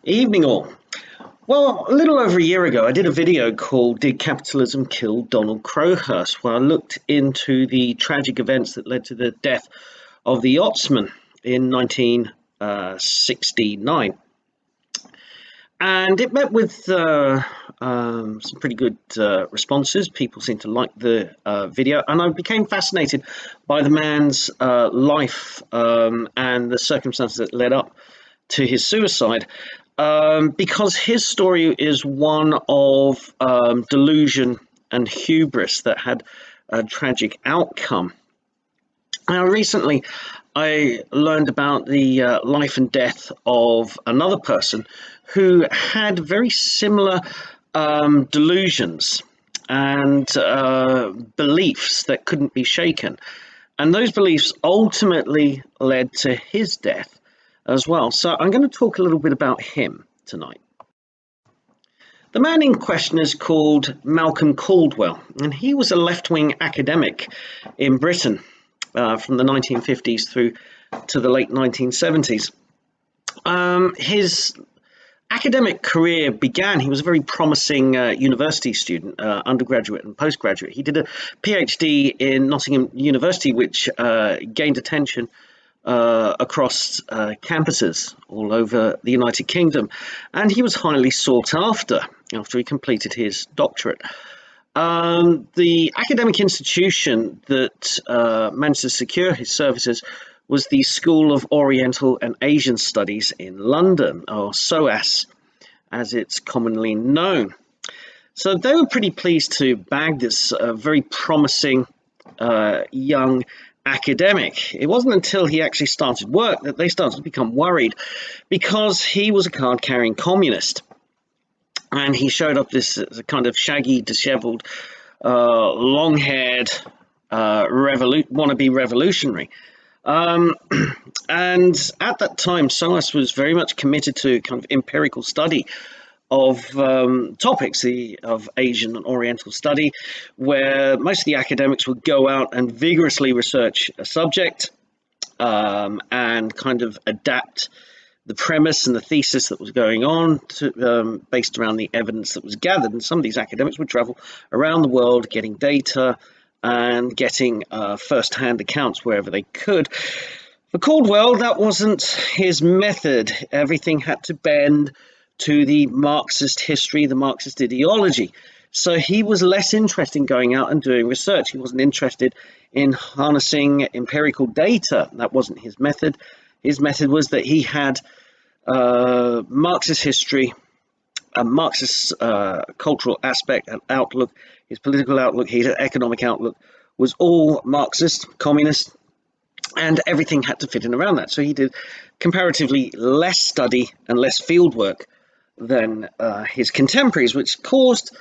Evening all. Well, a little over a year ago, I did a video called Did Capitalism Kill Donald Crowhurst, where I looked into the tragic events that led to the death of the Yachtsman in 1969. And it met with some pretty good responses. People seemed to like the video, and I became fascinated by the man's life and the circumstances that led up to his suicide, because his story is one of delusion and hubris that had a tragic outcome. Now, recently, I learned about the life and death of another person who had very similar delusions and beliefs that couldn't be shaken. And those beliefs ultimately led to his death as well. So I'm going to talk a little bit about him tonight. The man in question is called Malcolm Caldwell, and he was a left-wing academic in Britain from the 1950s through to the late 1970s. His academic career began, he was a very promising university student, undergraduate and postgraduate. He did a PhD in Nottingham University, which gained attention across campuses all over the United Kingdom, and he was highly sought after he completed his doctorate. The academic institution that managed to secure his services was the School of Oriental and Asian Studies in London, or SOAS as it's commonly known. So they were pretty pleased to bag this very promising young academic. It wasn't until he actually started work that they started to become worried, because he was a card-carrying communist, and he showed up this as a kind of shaggy, disheveled, long-haired wannabe revolutionary. And at that time, SOAS was very much committed to kind of empirical study of topics of Asian and Oriental study, where most of the academics would go out and vigorously research a subject and kind of adapt the premise and the thesis that was going on to, based around the evidence that was gathered. And some of these academics would travel around the world getting data and getting first-hand accounts wherever they could. For Caldwell, that wasn't his method. Everything had to bend to the Marxist history, the Marxist ideology. So he was less interested in going out and doing research. He wasn't interested in harnessing empirical data. That wasn't his method. His method was that he had Marxist history, a Marxist cultural aspect and outlook. His political outlook, his economic outlook was all Marxist, communist, and everything had to fit in around that. So he did comparatively less study and less field work than his contemporaries, which caused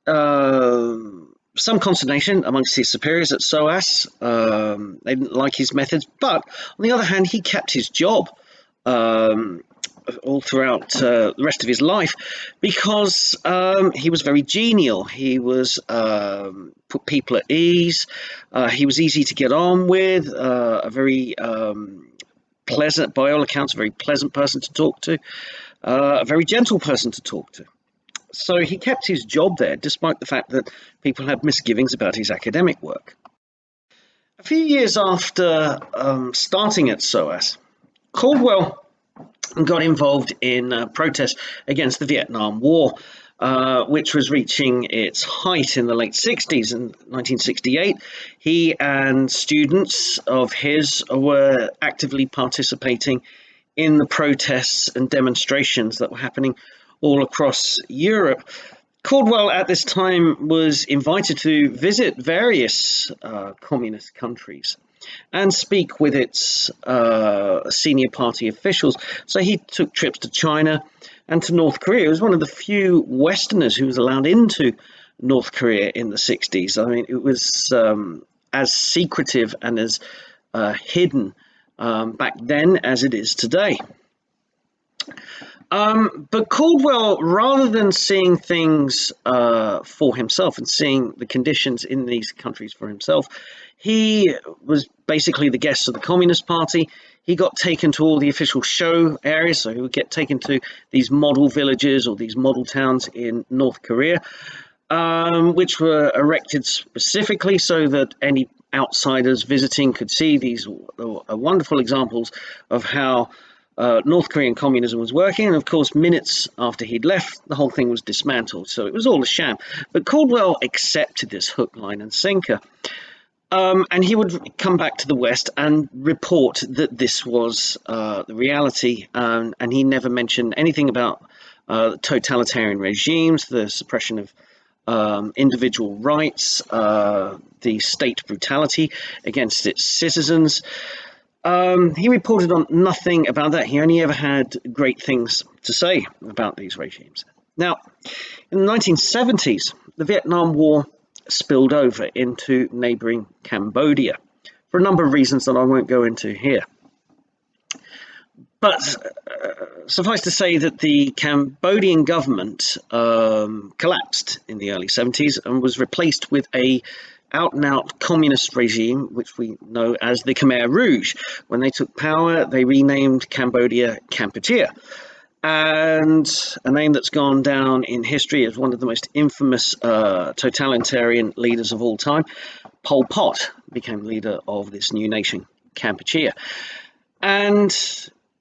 some consternation amongst his superiors at SOAS. They didn't like his methods, but on the other hand, he kept his job all throughout the rest of his life, because he was very genial. He was put people at ease. He was easy to get on with, a very pleasant, by all accounts, a very pleasant person to talk to, a very gentle person to talk to. So he kept his job there, despite the fact that people had misgivings about his academic work. A few years after starting at SOAS, Caldwell got involved in protests against the Vietnam War, which was reaching its height in the late 60s. In 1968, he and students of his were actively participating in the protests and demonstrations that were happening all across Europe. Caldwell at this time was invited to visit various communist countries and speak with its senior party officials. So he took trips to China and to North Korea. He was one of the few Westerners who was allowed into North Korea in the 60s. I mean, it was as secretive and as hidden back then as it is today. But Caldwell, rather than seeing things for himself and seeing the conditions in these countries for himself, he was basically the guest of the Communist Party. He got taken to all the official show areas, so he would get taken to these model villages or these model towns in North Korea, which were erected specifically so that any outsiders visiting could see these wonderful examples of how North Korean communism was working. And of course, minutes after he'd left, the whole thing was dismantled. So it was all a sham. But Caldwell accepted this hook, line, and sinker. And he would come back to the West and report that this was the reality. And he never mentioned anything about totalitarian regimes, the suppression of individual rights, the state brutality against its citizens. He reported on nothing about that. He only ever had great things to say about these regimes. Now, in the 1970s, the Vietnam War spilled over into neighboring Cambodia for a number of reasons that I won't go into here. But suffice to say that the Cambodian government collapsed in the early 70s and was replaced with a out-and-out communist regime, which we know as the Khmer Rouge. When they took power, they renamed Cambodia Kampuchea, and a name that's gone down in history as one of the most infamous totalitarian leaders of all time. Pol Pot became leader of this new nation, Kampuchea. And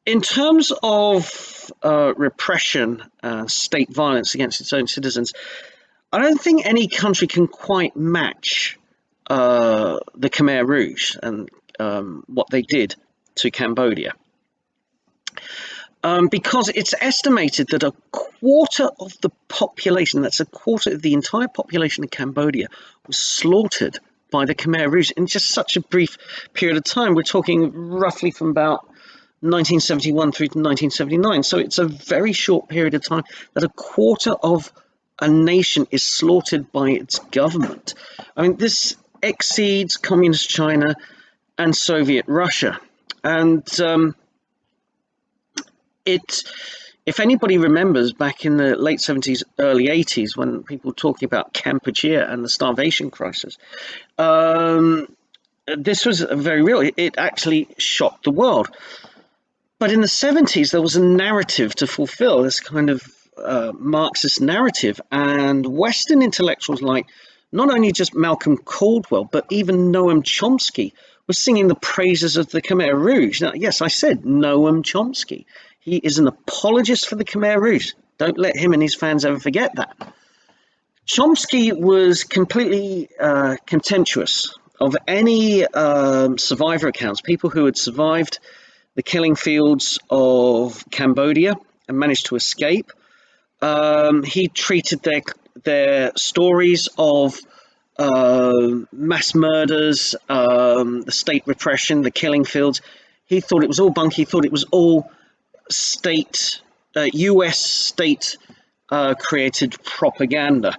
in terms of repression, state violence against its own citizens, I don't think any country can quite match the Khmer Rouge and what they did to Cambodia. Because it's estimated that a quarter of the population, that's a quarter of the entire population of Cambodia, was slaughtered by the Khmer Rouge in just such a brief period of time. We're talking roughly from about 1971 through to 1979. So it's a very short period of time that a quarter of a nation is slaughtered by its government. I mean, this exceeds communist China and Soviet Russia. And if anybody remembers back in the late 70s, early 80s, when people were talking about Kampuchea and the starvation crisis, this was very real. It actually shocked the world. But in the 70s, there was a narrative to fulfill, this kind of Marxist narrative, and Western intellectuals like not only just Malcolm Caldwell, but even Noam Chomsky was singing the praises of the Khmer Rouge. Now, yes, I said Noam Chomsky. He is an apologist for the Khmer Rouge. Don't let him and his fans ever forget that. Chomsky was completely contemptuous of any survivor accounts, people who had survived the killing fields of Cambodia and managed to escape. He treated their stories of mass murders, the state repression, the killing fields. He thought it was all bunk. He thought it was all US state created propaganda.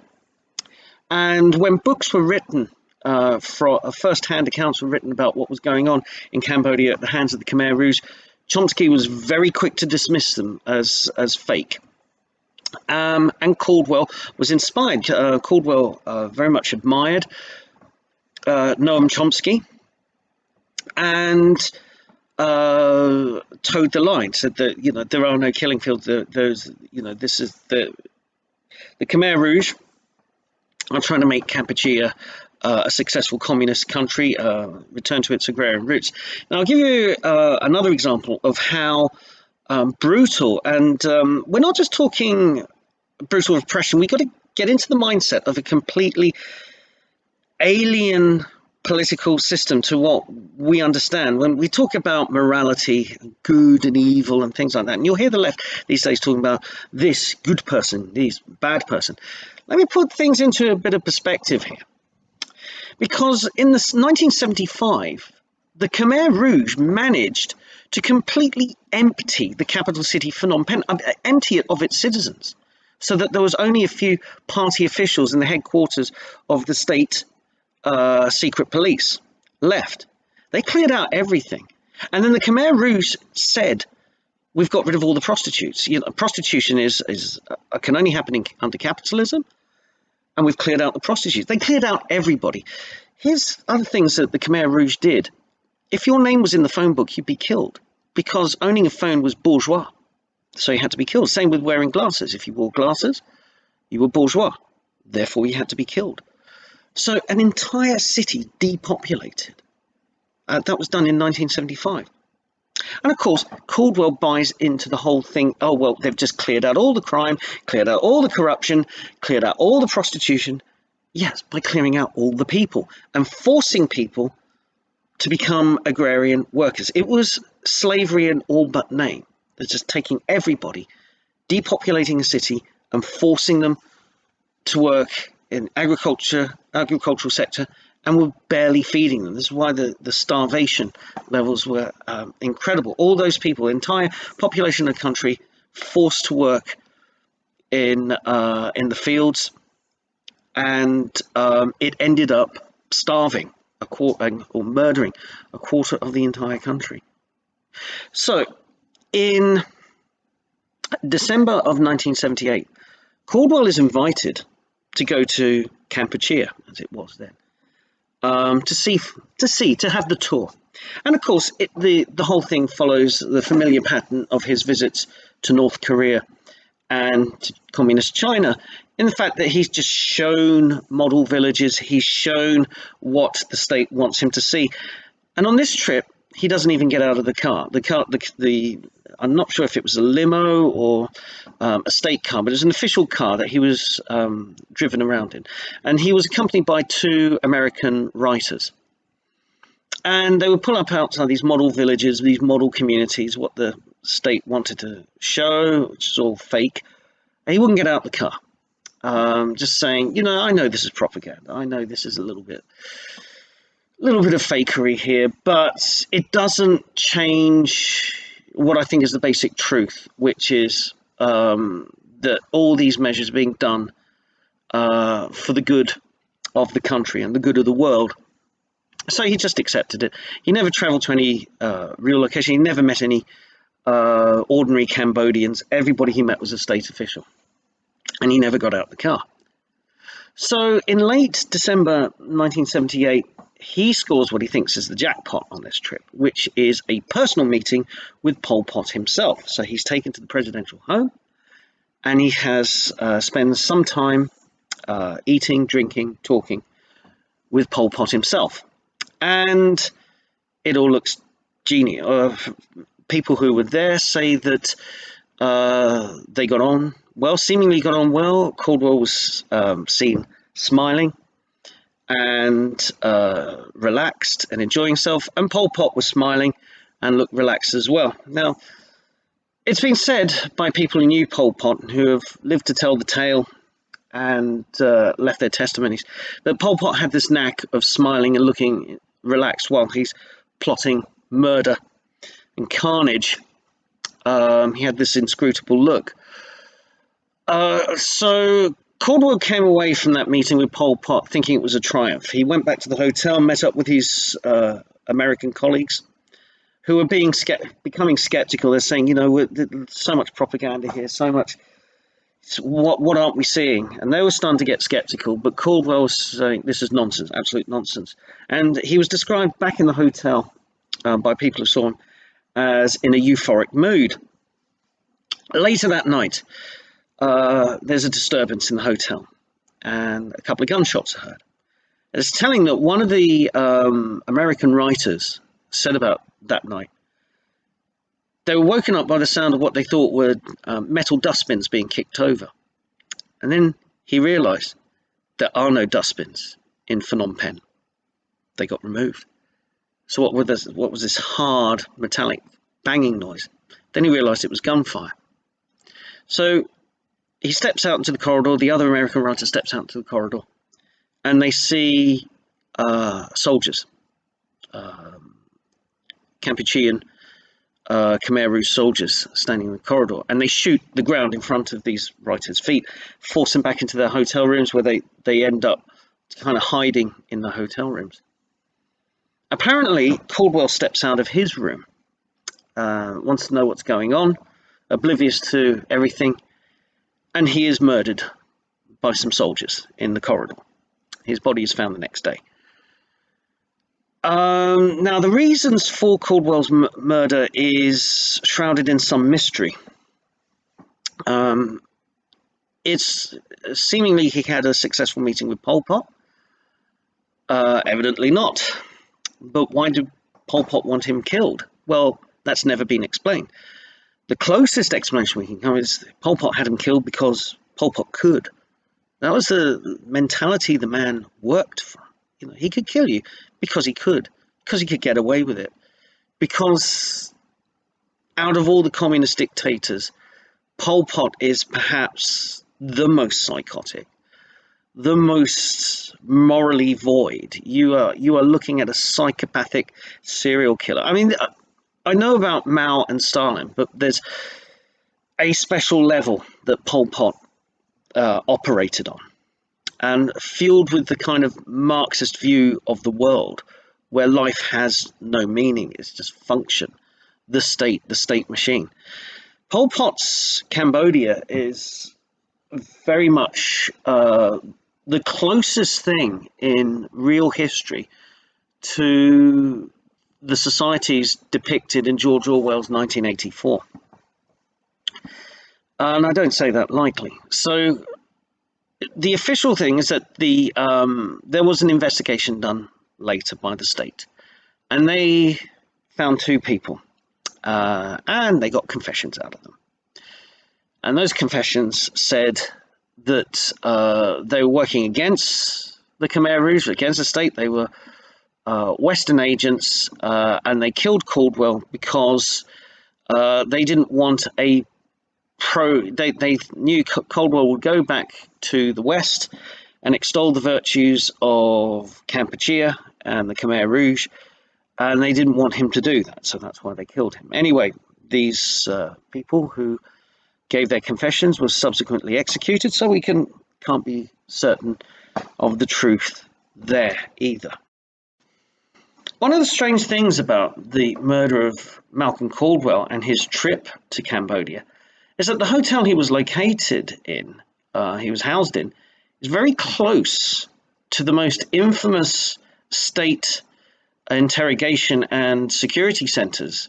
And when books were written, first-hand accounts were written about what was going on in Cambodia at the hands of the Khmer Rouge, Chomsky was very quick to dismiss them as fake. And Caldwell was inspired. Caldwell very much admired Noam Chomsky and towed the line, said that there are no killing fields. This is the Khmer Rouge are trying to make Kampuchea a successful communist country, return to its agrarian roots. Now, I'll give you another example of how brutal, and we're not just talking brutal repression. We've got to get into the mindset of a completely alien political system to what we understand when we talk about morality, good and evil and things like that. And you'll hear the left these days talking about this good person, this bad person. Let me put things into a bit of perspective here. Because in 1975, the Khmer Rouge managed to completely empty the capital city, Phnom Penh, empty it of its citizens, so that there was only a few party officials in the headquarters of the state secret police left. They cleared out everything. And then the Khmer Rouge said we've got rid of all the prostitutes. Prostitution can only happen under capitalism, and we've cleared out the prostitutes. They cleared out everybody. Here's other things that the Khmer Rouge did. If your name was in the phone book, you'd be killed, because owning a phone was bourgeois, so you had to be killed. Same with wearing glasses. If you wore glasses, you were bourgeois, therefore you had to be killed. So an entire city depopulated. That was done in 1975. And of course, Caldwell buys into the whole thing. Oh, well, they've just cleared out all the crime, cleared out all the corruption, cleared out all the prostitution. Yes, by clearing out all the people and forcing people to become agrarian workers. It was slavery in all but name. They're just taking everybody, depopulating a city and forcing them to work in agricultural sector, and were barely feeding them. This is why the starvation levels were incredible. All those people, entire population of the country, forced to work in the fields, and it ended up starving or murdering a quarter of the entire country. So in December of 1978, Caldwell is invited to go to Cambodia, as it was then, to have the tour. And of course, the whole thing follows the familiar pattern of his visits to North Korea and to communist China, in the fact that he's just shown model villages, he's shown what the state wants him to see. And on this trip, he doesn't even get out of the car. I'm not sure if it was a limo or a state car, but it was an official car that he was driven around in. And he was accompanied by 2 American writers. And they would pull up outside these model villages, these model communities, what the state wanted to show, which is all fake. And he wouldn't get out the car, just saying, I know this is propaganda. I know this is a little bit of fakery here, but it doesn't change what I think is the basic truth, which is that all these measures are being done for the good of the country and the good of the world. So he just accepted it. He never traveled to any real location. He never met any ordinary Cambodians. Everybody he met was a state official, and he never got out the car. So in late December 1978, he scores what he thinks is the jackpot on this trip, which is a personal meeting with Pol Pot himself. So he's taken to the presidential home, and he has spent some time eating, drinking, talking with Pol Pot himself. And it all looks genial. People who were there say that they got on well, seemingly got on well. Caldwell was seen smiling and relaxed and enjoying himself, and Pol Pot was smiling and looked relaxed as well. Now, it's been said by people who knew Pol Pot, who have lived to tell the tale and left their testimonies, that Pol Pot had this knack of smiling and looking relaxed while he's plotting murder and carnage. He had this inscrutable look. So Caldwell came away from that meeting with Pol Pot thinking it was a triumph. He went back to the hotel, met up with his American colleagues, who were becoming skeptical. They're saying, there's so much propaganda here, so much. What aren't we seeing? And they were starting to get skeptical, but Caldwell was saying, this is nonsense, absolute nonsense. And he was described back in the hotel by people who saw him as in a euphoric mood. Later that night, there's a disturbance in the hotel, and a couple of gunshots are heard. It's telling that one of the American writers said about that night, they were woken up by the sound of what they thought were metal dustbins being kicked over. And then he realized there are no dustbins in Phnom Penh. They got removed. So what was this hard, metallic banging noise? Then he realized it was gunfire. So he steps out into the corridor. The other American writer steps out into the corridor, and they see soldiers, Kampuchean Khmer Rouge soldiers standing in the corridor, and they shoot the ground in front of these writers' feet, force them back into their hotel rooms, where they end up kind of hiding in the hotel rooms. Apparently, Caldwell steps out of his room, wants to know what's going on, oblivious to everything, and he is murdered by some soldiers in the corridor. His body is found the next day. Now, the reasons for Caldwell's murder is shrouded in some mystery. It's seemingly he had a successful meeting with Pol Pot. Evidently not. But why did Pol Pot want him killed? Well, that's never been explained. The closest explanation we can come is Pol Pot had him killed because Pol Pot could. That was the mentality the man worked from. You know, he could kill you because he could get away with it. Because out of all the communist dictators, Pol Pot is perhaps the most psychotic, the most morally void. You are looking at a psychopathic serial killer. I mean, I know about Mao and Stalin, but there's a special level that Pol Pot operated on, and fueled with the kind of Marxist view of the world, where life has no meaning, it's just function, the state machine. Pol Pot's Cambodia is very much the closest thing in real history to the societies depicted in George Orwell's 1984. And I don't say that lightly. So the official thing is that there was an investigation done later by the state, and they found two people, and they got confessions out of them. And those confessions said that they were working against the Khmer Rouge, against the state. They were Western agents, and they killed Caldwell because they didn't want a they knew Caldwell would go back to the West and extol the virtues of Cambodia and the Khmer Rouge, and they didn't want him to do that, so that's why they killed him. Anyway, these people who gave their confessions were subsequently executed, so we can't be certain of the truth there either. One of the strange things about the murder of Malcolm Caldwell and his trip to Cambodia is that the hotel he was located in, he was housed in, is very close to the most infamous state interrogation and security centers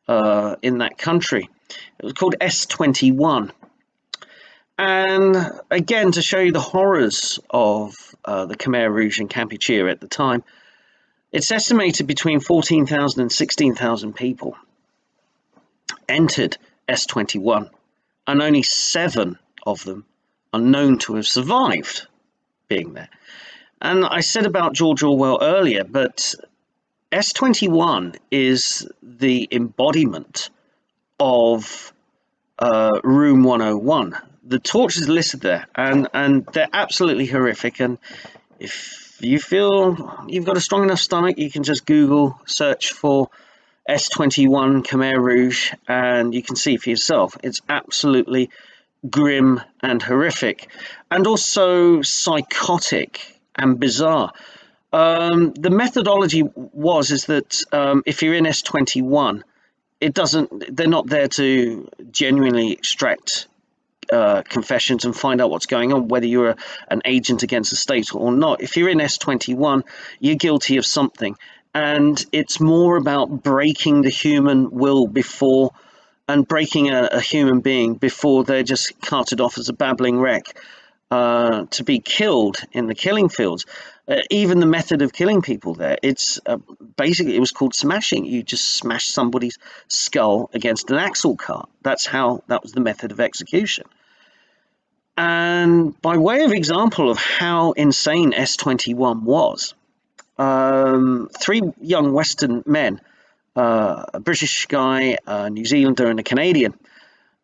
in that country. It was called S21. And again, to show you the horrors of the Khmer Rouge and Kampuchea at the time, it's estimated between 14,000 and 16,000 people entered S21, and only 7 of them are known to have survived being there. And I said about George Orwell earlier, but S21 is the embodiment of Room 101. The tortures listed there, and they're absolutely horrific. And if you feel you've got a strong enough stomach, you can just Google search for S21 Khmer Rouge, and you can see for yourself. It's absolutely grim and horrific, and also psychotic and bizarre. The methodology is that if you're in S21, they're not there to genuinely extract confessions and find out what's going on, whether you're an agent against the state or not. If you're in S21, you're guilty of something, and it's more about breaking the human will and breaking a human being before they're just carted off as a babbling wreck to be killed in the killing fields. Even the method of killing people there, it's basically, it was called smashing. You just smash somebody's skull against an axle cart. That was the method of execution. And by way of example of how insane S21 was, 3 young Western men, a British guy, a New Zealander, and a Canadian,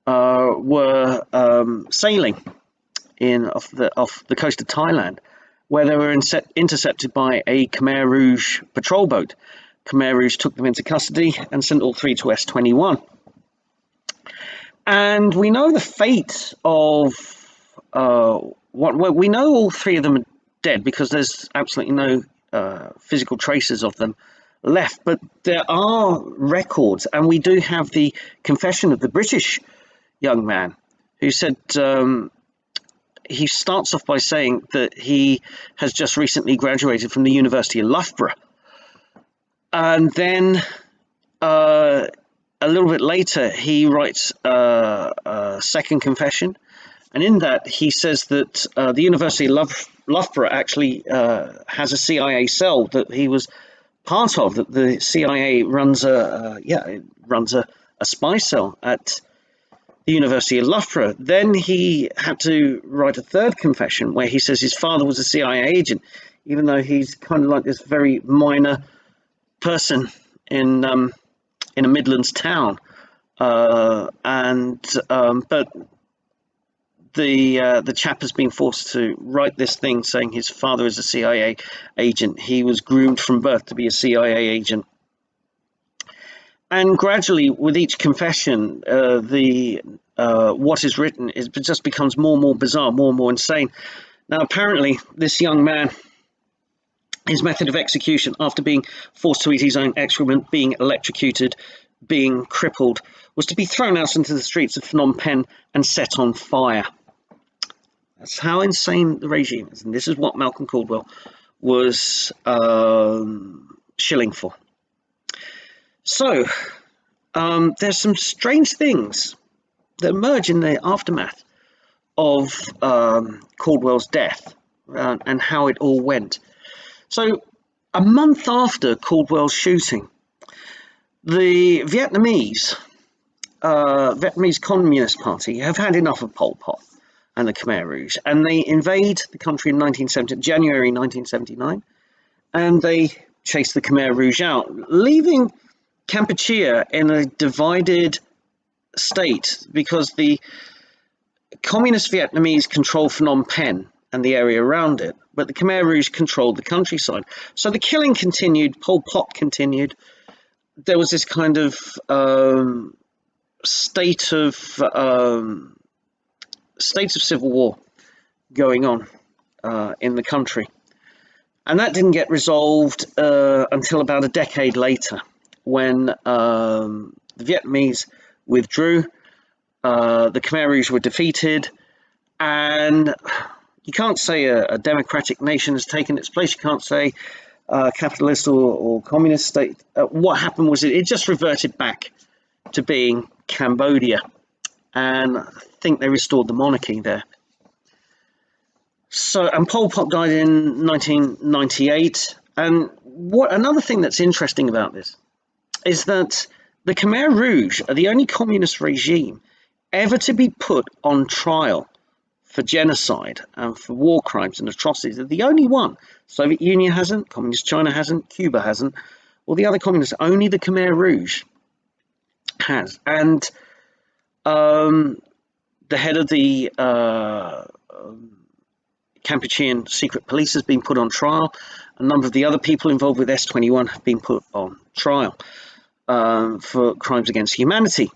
were sailing off the coast of Thailand, where they were intercepted by a Khmer Rouge patrol boat. Khmer Rouge took them into custody and sent all 3 to S21. And we know the fate of we know all 3 of them are dead because there's absolutely no physical traces of them left. But there are records, and we do have the confession of the British young man who said, he starts off by saying that he has just recently graduated from the University of Loughborough. And then a little bit later, he writes a second confession. And in that, he says that the University of Loughborough actually has a CIA cell that he was part of, that the CIA runs a spy cell at the University of Loughborough. Then he had to write a third confession where he says his father was a CIA agent, even though he's kind of like this very minor person in a Midlands town. But the chap has been forced to write this thing saying his father is a CIA agent. He was groomed from birth to be a CIA agent. And gradually, with each confession, what is written just becomes more and more bizarre, more and more insane. Now, apparently, this young man, his method of execution, after being forced to eat his own excrement, being electrocuted, being crippled, was to be thrown out into the streets of Phnom Penh and set on fire. That's how insane the regime is. And this is what Malcolm Caldwell was shilling for. So, there's some strange things that emerge in the aftermath of Caldwell's death and how it all went. So, a month after Caldwell's shooting, the Vietnamese Communist Party have had enough of Pol Pot and the Khmer Rouge, and they invade the country in January 1979, and they chase the Khmer Rouge out, leaving Cambodia in a divided state because the communist Vietnamese control Phnom Penh and the area around it, but the Khmer Rouge controlled the countryside. So the killing continued, Pol Pot continued. There was this kind of state of civil war going on in the country. And that didn't get resolved until about a decade later, when the Vietnamese withdrew, the Khmer Rouge were defeated, and you can't say a democratic nation has taken its place. You can't say capitalist or communist state. What happened was it just reverted back to being Cambodia, and I think they restored the monarchy there. So, and Pol Pot died in 1998. And another thing that's interesting about this is that the Khmer Rouge are the only communist regime ever to be put on trial for genocide and for war crimes and atrocities. They're the only one. Soviet Union hasn't, Communist China hasn't, Cuba hasn't, all the other communists, only the Khmer Rouge has. And the head of the Cambodian secret police has been put on trial. A number of the other people involved with S-21 have been put on trial for crimes against humanity.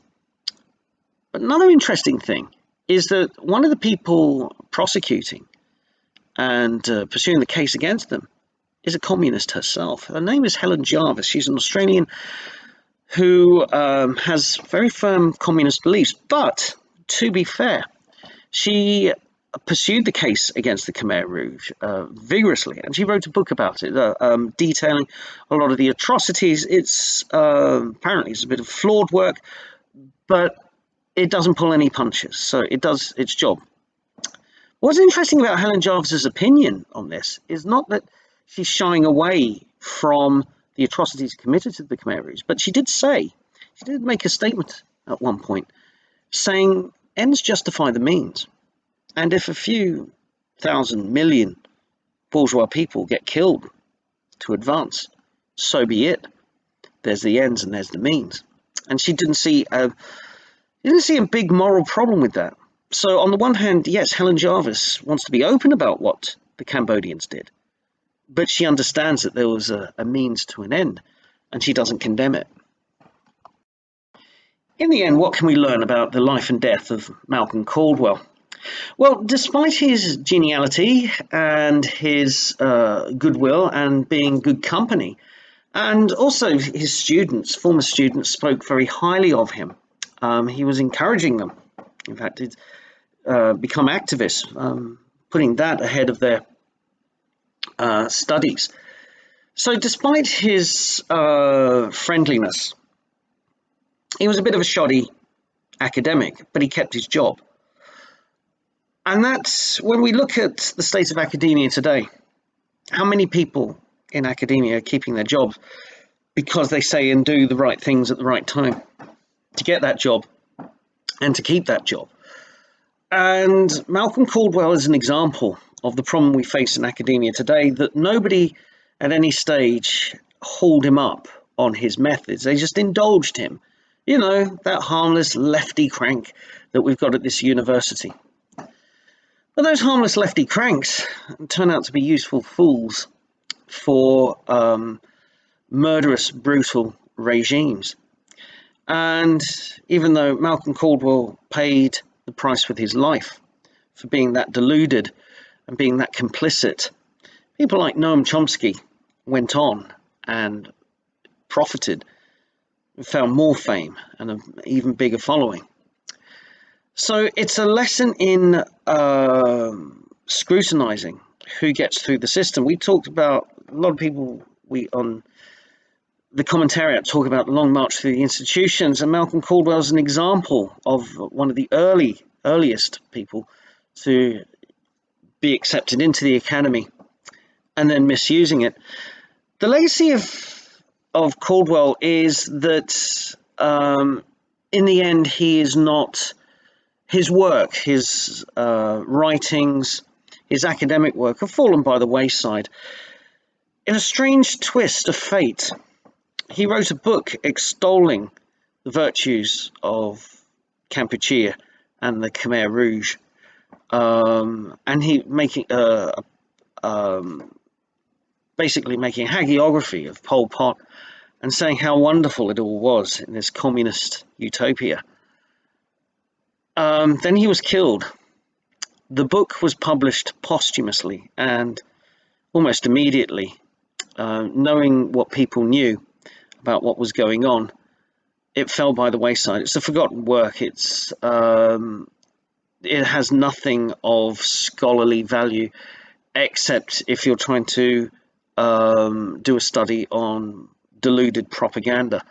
But another interesting thing is that one of the people prosecuting and pursuing the case against them is a communist herself. Her name is Helen Jarvis. She's an Australian who has very firm communist beliefs. But to be fair, she pursued the case against the Khmer Rouge vigorously, and she wrote a book about it, detailing a lot of the atrocities. It's apparently it's a bit of flawed work, but it doesn't pull any punches, so it does its job. What's interesting about Helen Jarvis's opinion on this is not that she's shying away from the atrocities committed to the Khmer Rouge, but she did make a statement at one point saying ends justify the means. And if a few thousand million bourgeois people get killed to advance, so be it. There's the ends and there's the means. And she didn't see a big moral problem with that. So on the one hand, yes, Helen Jarvis wants to be open about what the Cambodians did, but she understands that there was a means to an end, and she doesn't condemn it. In the end, what can we learn about the life and death of Malcolm Caldwell? Well, despite his geniality and his goodwill and being good company And also his students, former students, spoke very highly of him. He was encouraging them, in fact, to become activists, putting that ahead of their studies. So despite his friendliness, he was a bit of a shoddy academic, but he kept his job. And that's when we look at the state of academia today, how many people in academia are keeping their jobs because they say and do the right things at the right time to get that job and to keep that job. And Malcolm Caldwell is an example of the problem we face in academia today, that nobody at any stage hauled him up on his methods. They just indulged him. You know, that harmless lefty crank that we've got at this university. But those harmless lefty cranks turn out to be useful fools for murderous, brutal regimes. And even though Malcolm Caldwell paid the price with his life for being that deluded and being that complicit, people like Noam Chomsky went on and profited, found more fame and an even bigger following. So it's a lesson in scrutinizing who gets through the system. We talked about, a lot of people on the commentariat talk about the long march through the institutions, and Malcolm Caldwell is an example of one of the earliest people to be accepted into the academy and then misusing it. The legacy of Caldwell is that in the end, he is not, his work, his writings, his academic work have fallen by the wayside. In a strange twist of fate, he wrote a book extolling the virtues of Cambodia and the Khmer Rouge, and he basically making a hagiography of Pol Pot and saying how wonderful it all was in this communist utopia. Then he was killed. The book was published posthumously, and almost immediately, knowing what people knew about what was going on, it fell by the wayside. It's a forgotten work. It has nothing of scholarly value, except if you're trying to do a study on deluded propaganda.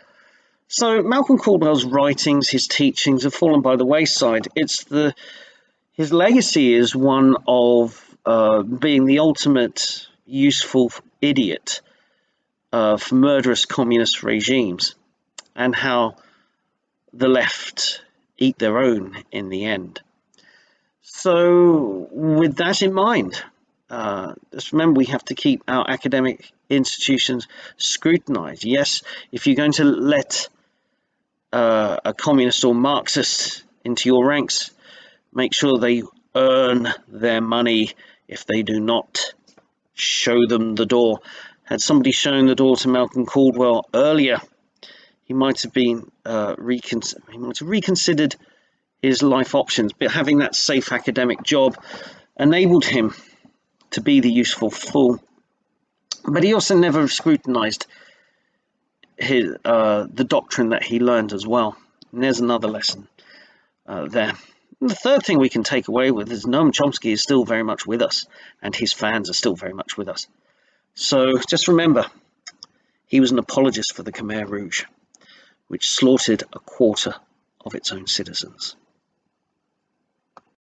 So Malcolm Caldwell's writings, his teachings have fallen by the wayside. His legacy is one of being the ultimate useful idiot for murderous communist regimes, and how the left eat their own in the end. So with that in mind, just remember, we have to keep our academic institutions scrutinized. Yes, if you're going to let a communist or Marxist into your ranks, make sure they earn their money. If they do not, show them the door. Had somebody shown the door to Malcolm Caldwell earlier, he might have been reconsidered his life options, but having that safe academic job enabled him to be the useful fool. But he also never scrutinized the doctrine that he learned as well. And there's another lesson there. And the third thing we can take away with is Noam Chomsky is still very much with us, and his fans are still very much with us. So just remember, he was an apologist for the Khmer Rouge, which slaughtered a quarter of its own citizens.